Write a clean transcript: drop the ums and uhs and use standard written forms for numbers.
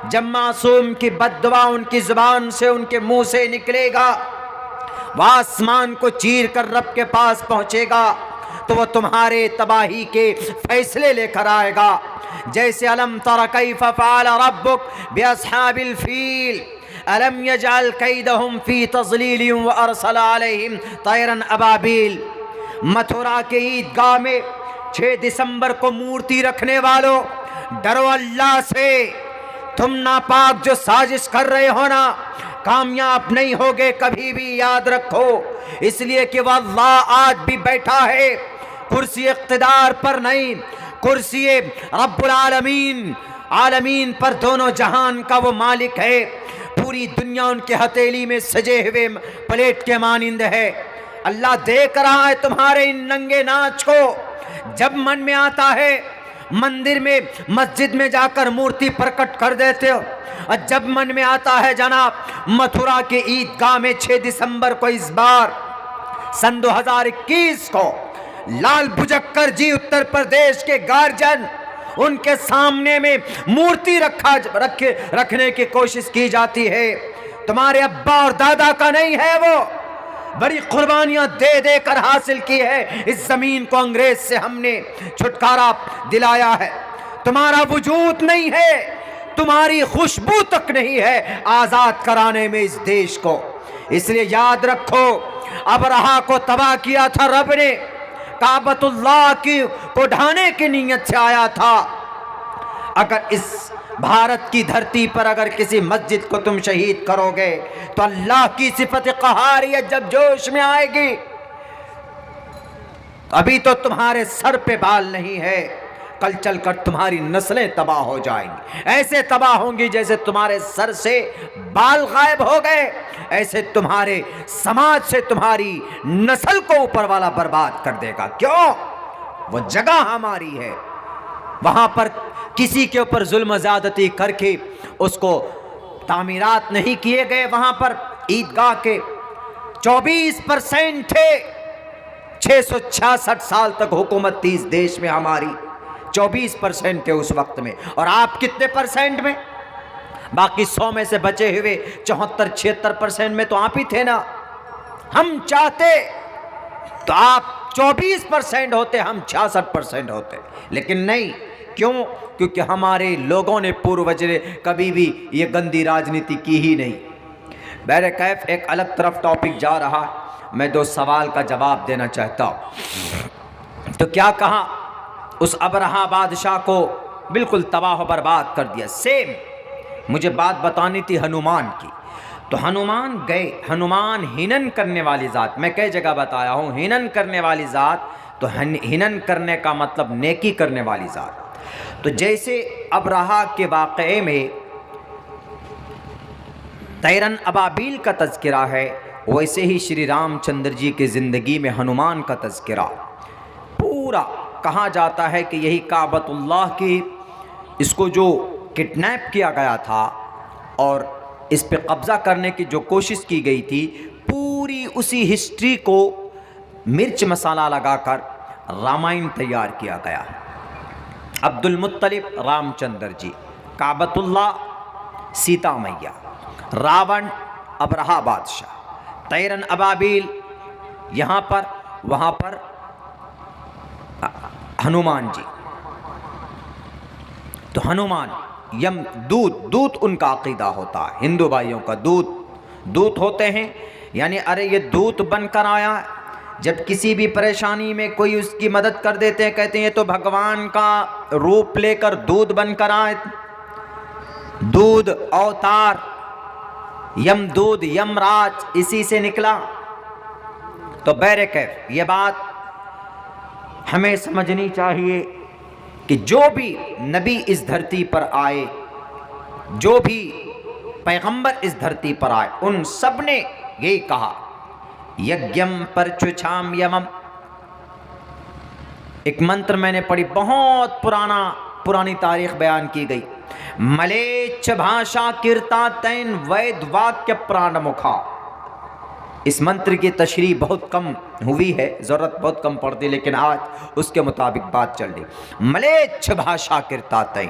جب معصوم کی بد دعا ان کی زبان سے ان کے منہ سے نکلے گا، وہ آسمان کو چیر کر رب کے پاس پہنچے گا تو وہ تمہارے تباہی کے فیصلے لے کر آئے گا۔ جیسے الم تر کیف فعل ربک باصحاب الفیل الم یجعل کیدہم فی تضلیل وارسل علیہم طیرا ابابیل۔ متھرا کے عیدگاہ میں 6 دسمبر کو مورتی رکھنے والوں، ڈرو اللہ سے، تم ناپاک جو سازش کر رہے ہو نا، کامیاب نہیں ہوگے کبھی بھی، یاد رکھو، اس لیے کہ وہ اللہ آج بھی بیٹھا ہے کرسی اقتدار پر نہیں، کرسی رب العالمین، عالمین پر، دونوں جہان کا وہ مالک ہے، پوری دنیا ان کے ہتھیلی میں سجے ہوئے پلیٹ کے مانند ہے۔ اللہ دیکھ رہا ہے تمہارے ان ننگے ناچ کو، جب من میں آتا ہے مندر میں مسجد میں جا کر مورتی پرکٹ کر دیتے ہو، اور جب من میں آتا ہے جناب متھرا کے عیدگاہ میں 6 دسمبر کو اس بار سن 2021 کو لال بجکر جی اتر پردیش کے گارجن، ان کے سامنے میں مورتی رکھنے کی کوشش کی جاتی ہے۔ تمہارے ابا اور دادا کا نہیں ہے، وہ بڑی قربانیاں دے دے کر حاصل کی ہے اس زمین کو، انگریز سے ہم نے چھٹکارا دلایا ہے۔ تمہارا وجود نہیں ہے، تمہاری خوشبو تک نہیں ہے آزاد کرانے میں اس دیش کو۔ اس لیے یاد رکھو، ابرہا کو تباہ کیا تھا رب نے، کعبۃ اللہ کو ڈھانے کی نیت سے آیا تھا۔ اگر اس بھارت کی دھرتی پر اگر کسی مسجد کو تم شہید کرو گے تو اللہ کی صفت قہاریت جب جوش میں آئے گی، ابھی تو تمہارے سر پہ بال نہیں ہے، کل چل کر تمہاری نسلیں تباہ ہو جائیں گی، ایسے تباہ ہوں گی جیسے تمہارے سر سے بال غائب ہو گئے، ایسے تمہارے سماج سے تمہاری نسل کو اوپر والا برباد کر دے گا۔ کیوں؟ وہ جگہ ہماری ہے، وہاں پر کسی کے اوپر ظلم و زیادتی کر کے اس کو تعمیرات نہیں کیے گئے۔ وہاں پر عیدگاہ کے 24% تھے، 666 سال تک حکومت تھی اس دیش میں ہماری، 24% تھے اس وقت میں، اور آپ کتنے پرسنٹ میں؟ باقی 100 میں سے بچے ہوئے 74-76% میں تو آپ ہی تھے نا۔ ہم چاہتے تو آپ 24% ہوتے، ہم 66% ہوتے، لیکن نہیں۔ کیوں؟ کیونکہ ہمارے لوگوں نے پوروج نے کبھی بھی یہ گندی راجنیتی کی ہی نہیں۔ بہرکیف ایک الگ طرف ٹاپک جا رہا، میں 2 سوال کا جواب دینا چاہتا ہوں۔ تو کیا کہا؟ اس ابرہا بادشاہ کو بالکل تباہ و برباد کر دیا۔ سیم مجھے بات بتانی تھی ہنومان کی، تو ہنومان گئے، ہنومان ہنن کرنے والی ذات، میں کئی جگہ بتایا ہوں ہنن کرنے والی ذات، تو ہنن کرنے کا مطلب نیکی کرنے والی ذات۔ تو جیسے ابرہا کے واقعے میں طیرن ابابیل کا تذکرہ ہے، ویسے ہی شری رام چندر جی کی زندگی میں ہنومان کا تذکرہ پورا کہا جاتا ہے کہ یہی کعبۃ اللہ کی، اس کو جو کڈنیپ کیا گیا تھا اور اس پہ قبضہ کرنے کی جو کوشش کی گئی تھی، پوری اسی ہسٹری کو مرچ مسالہ لگا کر رامائن تیار کیا گیا۔ عبد المطلب رام چندر جی، کعبۃ اللہ سیتا میاں، راون ابرہا بادشاہ، طیرن ابابیل یہاں پر، وہاں پر ہنومان جی۔ تو ہنومان یم دودھ ان کا عقیدہ ہوتا ہے، ہندو بھائیوں کا دودھ ہوتے ہیں، یعنی ارے یہ دودھ بن کر آیا، جب کسی بھی پریشانی میں کوئی اس کی مدد کر دیتے ہیں، کہتے ہیں یہ تو بھگوان کا روپ لے کر دودھ بن کر آئے، دودھ اوتار، یم دودھ یم راج اسی سے نکلا۔ تو بہرکیف یہ بات ہمیں سمجھنی چاہیے کہ جو بھی نبی اس دھرتی پر آئے، جو بھی پیغمبر اس دھرتی پر آئے، ان سب نے یہی کہا، یگیم پرچوچھام یمم۔ ایک منتر میں نے پڑھی، بہت پرانی تاریخ بیان کی گئی، ملیچ بھاشا کرتا تین وید واکیہ پران مکھا۔ اس منتر کی تشریح بہت کم ہوئی ہے، ضرورت بہت کم پڑتی، لیکن آج اس کے مطابق بات چل رہی۔ ملیچ بھاشا کرتا تین،